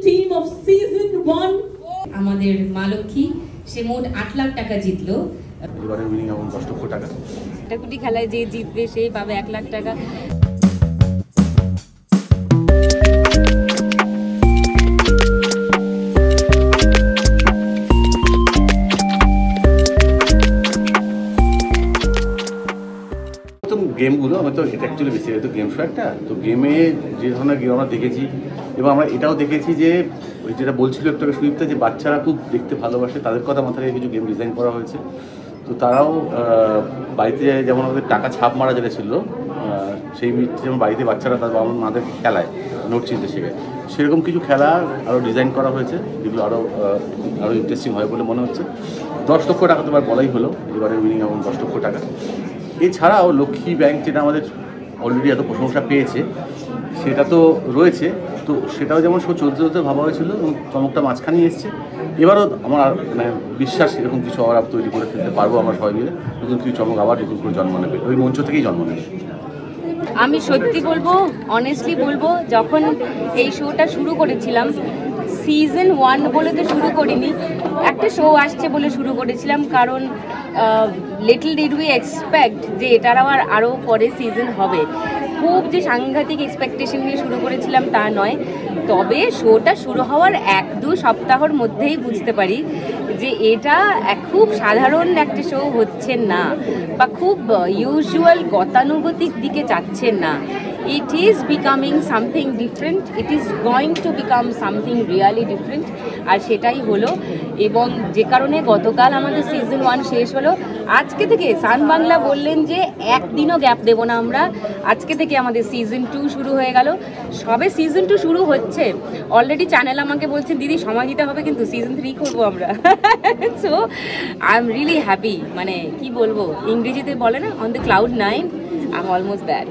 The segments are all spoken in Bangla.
team of season 1 আমাদের মা লক্ষ্মী সে মোট 8 লাখ টাকা জিতলো। এবারে উইনিং অ্যামাউন্ট 10 লক্ষ টাকা। টাকুটি খেলায় যে জিতবে সেই পাবে 1 লাখ টাকা। গেমগুলো আমি তো এটা অ্যাকচুয়ালি বেশি তো গেম শো একটা, তো গেমে যে ধরনের গেম আমরা দেখেছি এবং আমরা এটাও দেখেছি যে ওই যেটা বলছিল একটু সুদীপ্তা, যে বাচ্চারা খুব দেখতে ভালোবাসে, তাদের কথা মাথায় রেখে কিছু গেম ডিজাইন করা হয়েছে। তো তারাও বাড়িতে যেমন আমাদের টাকা ছাপ মারা যেটা ছিল, সেই যেমন বাড়িতে বাচ্চারা তার বাবা মাদেরকে খেলায় নোট চিনতে শেখে, সেরকম কিছু খেলা আরও ডিজাইন করা হয়েছে, যেগুলো আরও ইন্টারেস্টিং হয় বলে মনে হচ্ছে। 10 লক্ষ টাকা তো এবার বলাই হলো, এবারে উইনিং অ্যামাউন্ট 10 লক্ষ টাকা। এছাড়াও লক্ষ্মী ব্যাংক যেটা আমাদের অলরেডি এত প্রশংসা পেয়েছে সেটা তো রয়েছে, তো সেটাও যেমন শো চলতে চলতে ভাবা হয়েছিল এবং চমকটা মাঝখানে এসছে। এবারও আমার মানে বিশ্বাস এরকম কিছু আবার তৈরি করে ফেলতে পারবো আমরা সবাই মিলে, নতুন কিছু চমক আবার নতুন করে জন্ম নেবে, ওই মঞ্চ থেকেই জন্ম নেবে। আমি সত্যি বলবো, অনেস্টলি বলবো, যখন এই শোটা শুরু করেছিলাম সিজন 1 বলে তো শুরু করিনি, একটা শো আসছে বলে শুরু করেছিলাম, কারণ লিটল ডিড উই এক্সপেক্ট যে এটার আরও পরে সিজন হবে। খুব যে সাংঘাতিক এক্সপেকটেশন নিয়ে শুরু করেছিলাম তা নয়, তবে শোটা শুরু হওয়ার 1-2 সপ্তাহর মধ্যেই বুঝতে পারি যে এটা খুব সাধারণ একটা শো হচ্ছে না, বা খুব ইউজুয়াল গতানুগতিক দিকে যাচ্ছে না। It is becoming something different. It is going to become something really different. আর সেটাই হলো, এবং যে কারণে গতকাল আমাদের সিজন 1 শেষ হলো, আজকে থেকে সান বাংলা বললেন যে একদিনও গ্যাপ দেব না আমরা, আজকে থেকে আমাদের সিজন 2 শুরু হয়ে গেল। সবে সিজন 2 শুরু হচ্ছে, অলরেডি চ্যানেল আমাকে বলছে দিদি সময় দিতে হবে, কিন্তু সিজন 3 করবো আমরা। So I am really happy, মানে কি বলবো, ইংরেজিতে বলে না on the cloud 9, I am almost that.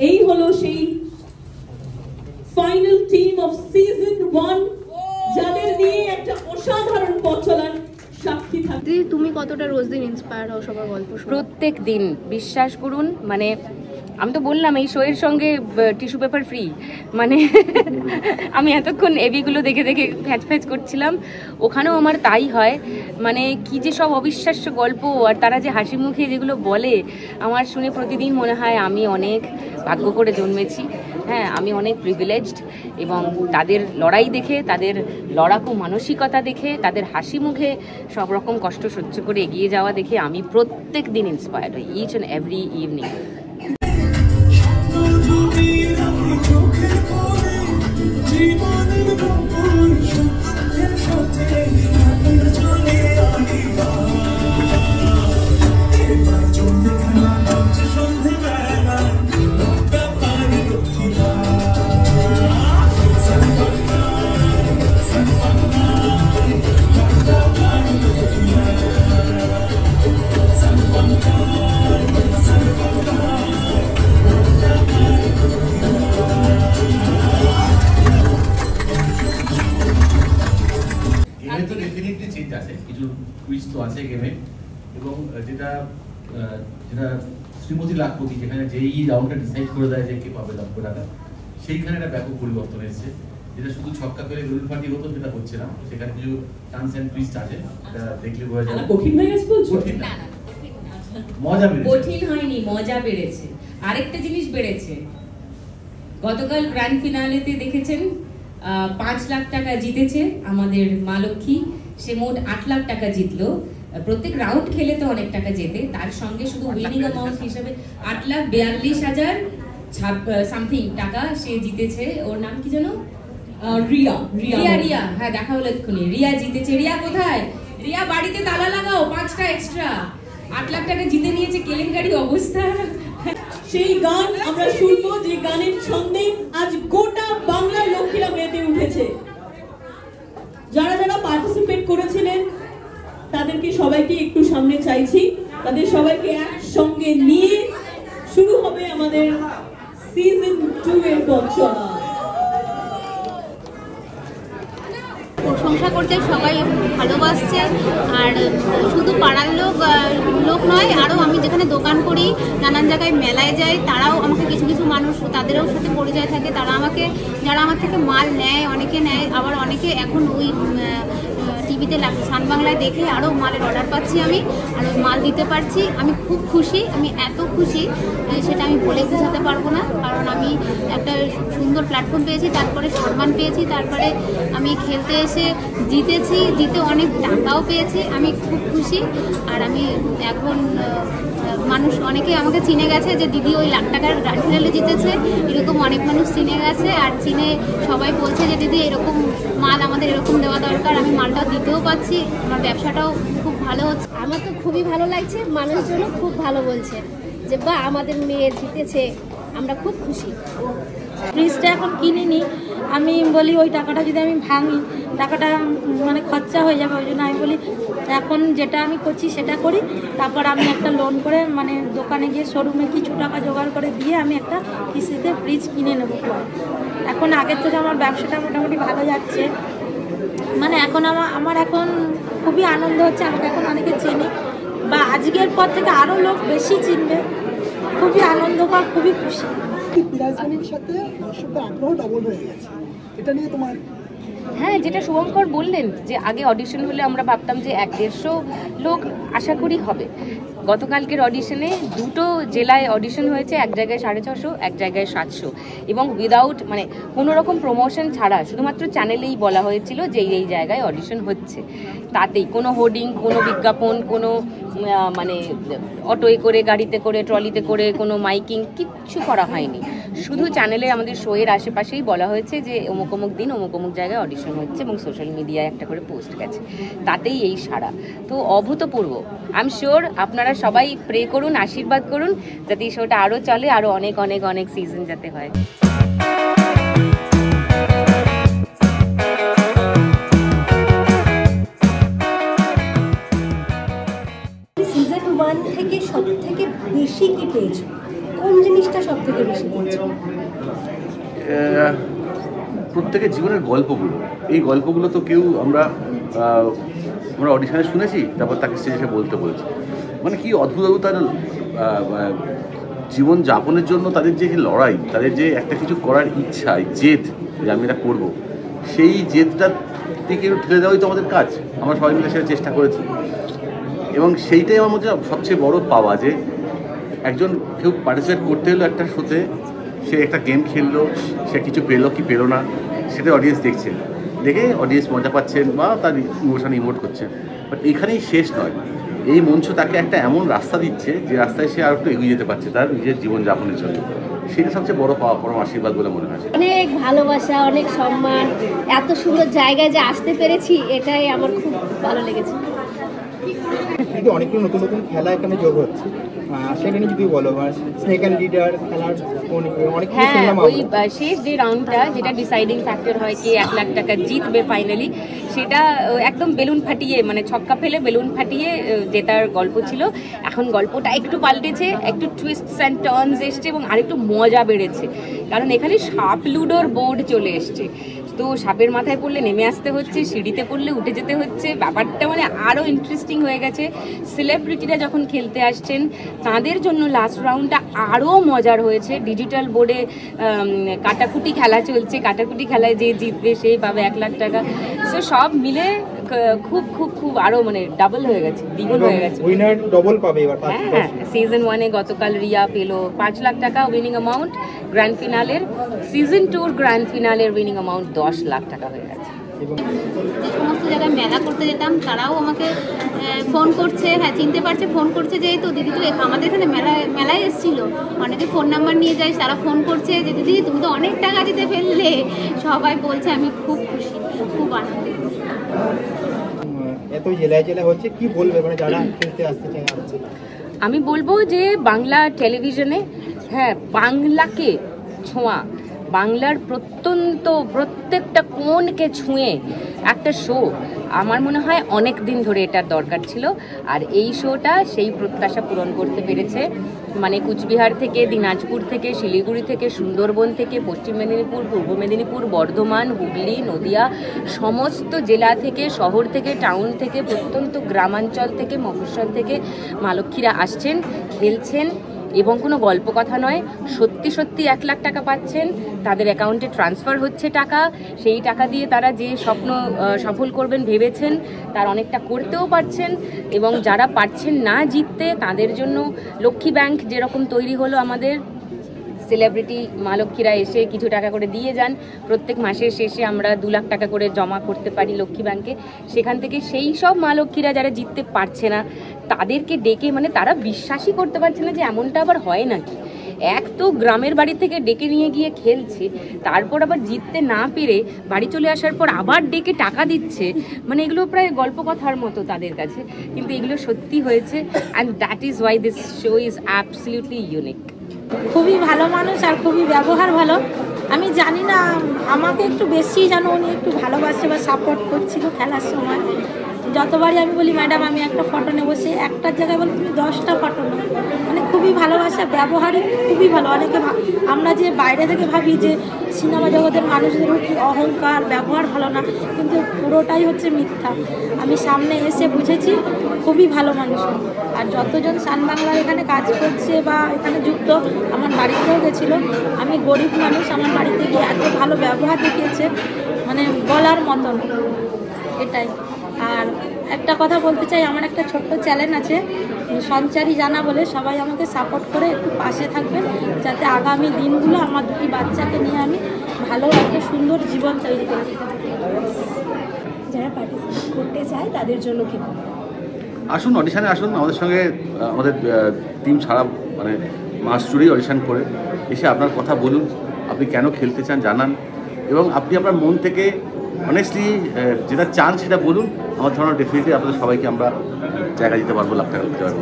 এই হলো সেই ফাইনাল টিম অফ সিজন 1 যাদের নিয়ে একটা অসাধারণ পথ চলার সাক্ষী থাকতে। তুমি কতটা রোজ দিন ইন্সপায়ার হও সবার গল্প শুনে? প্রত্যেক দিন, বিশ্বাস করুন, মানে আমি তো বললাম এই শো এর সঙ্গে টিস্যু পেপার ফ্রি, মানে আমি এতক্ষণ এবিগুলো দেখে দেখে ফ্যাচ ফ্যাচ করছিলাম, ওখানেও আমার তাই হয়। মানে কি যে সব অবিশ্বাস্য গল্প, আর তারা যে হাসি মুখে যেগুলো বলে, আমার শুনে প্রতিদিন মনে হয় আমি অনেক ভাগ্য করে জন্মেছি। হ্যাঁ, আমি অনেক প্রিভিলেজড, এবং তাদের লড়াই দেখে, তাদের লড়াকু মানসিকতা দেখে, তাদের হাসি মুখে সব রকম কষ্ট সহ্য করে এগিয়ে যাওয়া দেখে আমি প্রত্যেক দিন ইন্সপায়ার্ড হই, ইচ অ্যান্ড এভরি ইভিনিং। আছে গেমে, এবং যেটা শ্রীমতী লাখপতি, যেখানে যেই রাউন্ডটা ডিসাইড করে দেয় যে কে পাবে লক্ষ টাকা, সেইখানে একটা ব্যাপক পরিবর্তন এসেছে। যেটা শুধু ছক্কা ফেলে গোল পার্টি হতো সেটা হচ্ছে না, সেখানে কিছু চান্স এন্ড টুইস্ট আছে, এটা দেখলে বোঝা যায়। কঠিন হয়ে গেছে বলছো? কঠিন না, মজা বেড়েছে। কঠিন হয়নি, মজা বেড়েছে। আরেকটা জিনিস বেড়েছে, গতকাল গ্র্যান্ড ফিনালেতে দেখেছেন 5 লাখ টাকা জিতেছে আমাদের মা লক্ষ্মী, সে মোট 8 লাখ টাকা জিতলো। প্রত্যেক রাউন্ড খেলে তো অনেক টাকা জেতে, তার সঙ্গে শুধু উইনিং অ্যামাউন্ট হিসেবে 8,42,000 সামথিং টাকা সে জিতেছে। ওর নাম কি জানো? রিয়া। রিয়া, হ্যাঁ দেখা হলো এক্ষুনি, রিয়া জিতেছে। রিয়া কোথায়? রিয়া বাড়িতে তালা লাগাও, 5টা এক্সট্রা। 8 লাখ টাকা জিতে নিয়েছে, কেলেঙ্কারি অবস্থা। সেই গান আমরা শুনবো, যে গানের ছন্দে আজ গোটা বাংলার লক্ষ্মীরা মেতে উঠেছে। যারা যারা পার্টিসিপেট করেছিলেন তাদেরকে সবাইকে একটু সামনে চাইছি, তাদের সবাইকে একসঙ্গে নিয়ে শুরু হবে আমাদের সিজন 2 এর পথ চলা। প্রশংসা করছে, সবাই ভালোবাসছে। আর শুধু পাড়ার লোক নয়, আরও আমি যেখানে দোকান করি, নানান জায়গায় মেলায় যাই, তারাও আমাকে কিছু কিছু মানুষ তাদেরও সাথে পরিচয় থাকে, তারা আমাকে, যারা আমার থেকে মাল নেয়, অনেকে নেয়, আবার অনেকে এখন ওই টিভিতে সান বাংলায় দেখে আরও মালের অর্ডার পাচ্ছি, আমি আরও মাল দিতে পারছি। আমি খুব খুশি, আমি এত খুশি সেটা আমি বলে বোঝাতে পারবো না। কারণ আমি একটা সুন্দর প্ল্যাটফর্ম পেয়েছি, তারপরে সম্মান পেয়েছি, তারপরে আমি খেলতে এসে জিতেছি, জিতে অনেক টাকাও পেয়েছি। আমি খুব খুশি। আর আমি এখন মানুষ অনেকে আমাকে চিনে গেছে যে দিদি ওই লাখ টাকার গ্র্যান্ড ফিনালে জিতেছে, এরকম অনেক মানুষ চিনে গেছে। আর চিনে সবাই বলছে যে দিদি এরকম মাল আমাদের এরকম দেওয়া দরকার। আমি মালটাও দিতেও পাচ্ছি, আমার ব্যবসাটাও খুব ভালো হচ্ছে। আমার তো খুবই ভালো লাগছে, মানুষজনও খুব ভালো বলছে যে বা আমাদের মেয়ে জিতেছে, আমরা খুব খুশি। ফ্রিজটা এখন কিনিনি, আমি বলি ওই টাকাটা যদি আমি ভাঙি টাকাটা মানে খরচা হয়ে যাবে, ওই জন্য আমি বলি এখন যেটা আমি করছি সেটা করি, তারপর আমি একটা লোন করে মানে দোকানে গিয়ে শোরুমে কিছু টাকা জোগাড় করে দিয়ে আমি একটা কিস্তিতে ফ্রিজ কিনে নেবো। এখন আগের থেকে আমার ব্যবসাটা মোটামুটি ভালো যাচ্ছে, মানে এখন আমার এখন খুবই আনন্দ হচ্ছে, আমাকে এখন অনেকে চেনে বা আজকের পর থেকে আরও লোক বেশি চিনবে, খুবই আনন্দ বা খুবই খুশি। প্রাইজমানির সাথে দর্শকদের আগ্রহ ডবল হয়ে গেছে, এটা নিয়ে তোমার? হ্যাঁ, যেটা শুভঙ্কর বললেন যে আগে অডিশন হলে আমরা ভাবতাম যে 100-150 লোক আশা করি হবে। গতকালকের অডিশনে দুটো জেলায় অডিশন হয়েছে, এক জায়গায় 650, এক জায়গায় 700, এবং উইদাউট মানে কোনো রকম প্রমোশন ছাড়া শুধুমাত্র চ্যানেলেই বলা হয়েছিল যে এই জায়গায় অডিশন হচ্ছে। তাতেই কোনো হোর্ডিং, কোনো বিজ্ঞাপন, কোনো মানে অটোয় করে, গাড়িতে করে, ট্রলিতে করে, কোনো মাইকিং কিচ্ছু করা হয়নি। শুধু চ্যানেলে আমাদের শোয়ের আশেপাশেই বলা হয়েছে যে অমুক অমুক দিন অমুক অমুক জায়গায় অডিশন হচ্ছে, এবং সোশ্যাল মিডিয়ায় একটা করে পোস্ট গেছে, তাতেই এই সাড়া। তো অভূতপূর্ব। আই এম শিওর আপনারা সবাই প্রে করুন, আশীর্বাদ করুন যাতে এই শোটা আরও চলে, আরও অনেক অনেক অনেক সিজন যাতে হয়। সিজন 1 থেকে সব থেকে বেশি কি পেয়েছো? কোন জিনিসটা সব থেকে বেশি পেয়েছো? প্রত্যেকের জীবনের গল্পগুলো, এই গল্পগুলো তো কেউ আমরা অডিশনে শুনেছি, তারপর তাকে স্টেজে বলতে বলছি, মানে কি অদ্ভুত অদ্ভুত তার জীবন যাপনের জন্য তাদের যে লড়াই, তাদের যে একটা কিছু করার ইচ্ছা, জেদ যে আমি এটা করবো, সেই জেদটা থেকে ঠেলে দেওয়াই তো আমাদের কাজ। আমরা সবাই মিলে সেটা চেষ্টা করেছি, এবং সেইটাই আমার মধ্যে সবচেয়ে বড় পাওয়া যে একজন কেউ পার্টিসিপেট করতে হলো একটা শোতে, সে একটা গেম খেললো, সে কিছু পেলো কি পেলো না সেটা অডিয়েন্স দেখছেন, দেখে অডিয়েন্স মজা পাচ্ছেন বা তার ইমোশন ইমোট করছেন। বাট এখানেই শেষ নয়, এই মঞ্চ তাকে একটা এমন রাস্তা দিচ্ছে যে রাস্তায় সে আর একটু এগিয়ে যেতে পারছে তার নিজের জীবনযাপনের জন্য। সেটা সবচেয়ে বড় পাওয়া, পরম আশীর্বাদ বলে মনে হয়। অনেক ভালোবাসা, অনেক সম্মান, এত সুন্দর জায়গায় যে আসতে পেরেছি এটাই আমার খুব ভালো লেগেছে। কিন্তু অনেকগুলো নতুন নতুন খেলা এখানে যোগ হচ্ছে, সেটা নিয়ে যদি বলো, স্নেক অ্যান্ড লিডার খেলার অনেক। হ্যাঁ, ওই শেষ যে রাউন্ডটা যেটা ডিসাইডিং ফ্যাক্টর হয় কে 1 লাখ টাকা জিতবে ফাইনালি, সেটা একদম বেলুন ফাটিয়ে মানে ছক্কা ফেলে বেলুন ফাটিয়ে জেতার গল্প ছিল। এখন গল্পটা একটু পাল্টেছে, একটু টুইস্টস অ্যান্ড টার্নস এসছে এবং আরেকটু মজা বেড়েছে, কারণ এখানে সাপ লুডোর বোর্ড চলে এসছে। তো সাপের মাথায় পড়লে নেমে আসতে হচ্ছে, সিঁড়িতে পড়লে উঠে যেতে হচ্ছে, ব্যাপারটা মানে আরও ইন্টারেস্টিং হয়ে গেছে। সেলিব্রিটিরা যখন খেলতে আসছেন তাদের জন্য লাস্ট রাউন্ডটা আরও মজার হয়েছে। ডিজিটাল বোর্ডে কাটাকুটি খেলা চলছে, কাটাকুটি খেলায় যে জিতবে সেই পাবে 1 লাখ টাকা। সো সব মিলে খুব খুব খুব আরও মানে ডাবল হয়ে গেছে, দ্বিগুণ হয়ে গেছে। উইনার ডবল পাবে এবার। হ্যাঁ, সিজন 1-এ গতকাল রিয়া পেলো 5 লাখ টাকা উইনিং অ্যামাউন্ট, গ্র্যান্ড ফিনালের সিজন 2-র গ্র্যান্ড ফিনালের উইনিং অ্যামাউন্ট 10 লাখ টাকা হয়ে গেছে। যে সমস্ত জায়গায় মেলা করতে যেতাম তারাও আমাকে ফোন করছে, হ্যাঁ চিনতে পারছে, ফোন করছে যে এই তো দিদি তো আমাদের এখানে মেলায় এসেছিলো। অনেকে ফোন নাম্বার নিয়ে যায়, তারা ফোন করছে যে দিদি তুমি তো অনেক টাকা দিতে ফেললে। সবাই বলছে, আমি খুব খুশি, খুব আনন্দিত। এত জেলায় জেলা হচ্ছে, কি বলবে মানে যারা খেলতে আসতে চায়? আমি বলবো যে বাংলা টেলিভিশনে হ্যাঁ বাংলাকে ছোঁয়া, বাংলার প্রত্যেকটা কোণকে ছুঁয়ে একটা শো, আমার মনে হয় অনেক দিন ধরে এটার দরকার ছিল। আর এই শোটা সেই প্রত্যাশা পূরণ করতে পেরেছে। মানে কুচবিহার থেকে, দিনাজপুর থেকে, শিলিগুড়ি থেকে, সুন্দরবন থেকে, পশ্চিম মেদিনীপুর, পূর্ব মেদিনীপুর, বর্ধমান, হুগলি, নদিয়া, সমস্ত জেলা থেকে, শহর থেকে, টাউন থেকে, প্রত্যন্ত গ্রামাঞ্চল থেকে, মফস্বল থেকে মা লক্ষ্মীরা আসছেন, খেলছেন। এবং কোনো গল্প কথা নয়, সত্যি সত্যি 1 লাখ টাকা পাচ্ছেন, তাদের অ্যাকাউন্টে ট্রান্সফার হচ্ছে টাকা। সেই টাকা দিয়ে তারা যে স্বপ্ন সফল করবেন ভেবেছেন তার অনেকটা করতেও পারছেন। এবং যারা পারছেন না জিততে তাদের জন্য লক্ষ্মী ব্যাংক যেরকম তৈরি হলো, আমাদের সেলিব্রিটি মা লক্ষ্মীরা এসে কিছু টাকা করে দিয়ে যান। প্রত্যেক মাসের শেষে আমরা 2 লাখ টাকা করে জমা করতে পারি লক্ষ্মী ব্যাংকে। সেখান থেকে সেই সব মা লক্ষ্মীরা যারা জিততে পারছে না তাদেরকে ডেকে, মানে তারা বিশ্বাসই করতে পারছে না যে এমনটা আবার হয় নাকি। এক তো গ্রামের বাড়ি থেকে ডেকে নিয়ে গিয়ে খেলছে, তারপর আবার জিততে না পেরে বাড়ি চলে আসার পর আবার ডেকে টাকা দিচ্ছে। মানে এগুলো প্রায় গল্প কথার মতো তাদের কাছে, কিন্তু এগুলো সত্যি হয়েছে। And that is why this show is absolutely unique. খুবই ভালো মানুষ আর খুবই ব্যবহার ভালো। আমি জানি না, আমাকে একটু বেশি যেন উনি একটু ভালোবাসে বা সাপোর্ট করছিল খেলার সময়। যতবারই আমি বলি ম্যাডাম আমি একটা ফটো নেবো, সে একটার জায়গায় বলে তুমি 10টা ফটো নেবো। মানে খুবই ভালোবাসা, ব্যবহারই খুবই ভালো। অনেকে আমরা যে বাইরে থেকে ভাবি যে সিনেমা জগতের মানুষদের কি অহংকার, ব্যবহার ভালো না, কিন্তু পুরোটাই হচ্ছে মিথ্যা। আমি সামনে এসে বুঝেছি খুবই ভালো মানুষ। আর যতজন সান বাংলার এখানে কাজ করছে বা এখানে যুক্ত, আমার বাড়িতেও গেছিলো। আমি গরিব মানুষ, আমার বাড়িতে গিয়ে এত ভালো ব্যবহার দেখিয়েছে, মানে বলার মতন। এটাই। আর একটা কথা বলতে চাই, আমার একটা ছোট্ট চ্যালেঞ্জ আছে সঞ্চারী জানা বলে, সবাই আমাকে সাপোর্ট করে একটু পাশে থাকবেন, যাতে আগামী দিনগুলো আমার 2টি বাচ্চাকে নিয়ে আমি ভালো একটা সুন্দর জীবন তৈরি করে দিতে পারি। যারা পার্টিসিপেট করতে চায় তাদের জন্য কি বলবো? আসুন, অডিশানে আসুন আমাদের সঙ্গে। আমাদের টিম ছাড়া মানে মাস জুড়েই অডিশন করে এসে আপনার কথা বলুন, আপনি কেন খেলতে চান জানান, এবং আপনি আপনার মন থেকে অনেস্টলি যেটা চান সেটা বলুন। আমার ধরনের ডেফিনেটলি আপনাদের সবাইকে আমরা জায়গা দিতে পারবো, লাখ টাকা দিতে পারবো।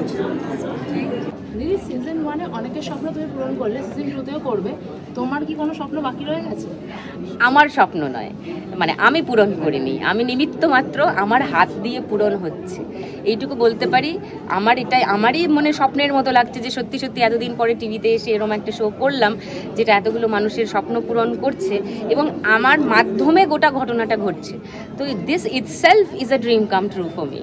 দিদি সিজন 1-এ অনেকের স্বপ্ন তুমি পূরণ করলে, সিজন 2-তেও করবে, তোমার কি কোনো স্বপ্ন বাকি রয়ে গেছে? আমার স্বপ্ন নয়, মানে আমি পূরণ করিনি, আমি নিমিত্ত মাত্র, আমার হাত দিয়ে পূরণ হচ্ছে এইটুকু বলতে পারি। আমারই মনে স্বপ্নের মতো লাগছে যে সত্যি সত্যি এতদিন পরে টিভিতে এসে এরকম একটা শো করলাম যেটা এতগুলো মানুষের স্বপ্ন পূরণ করছে এবং আমার মাধ্যমে গোটা ঘটনাটা ঘটছে। তো this itself is a dream come true for me.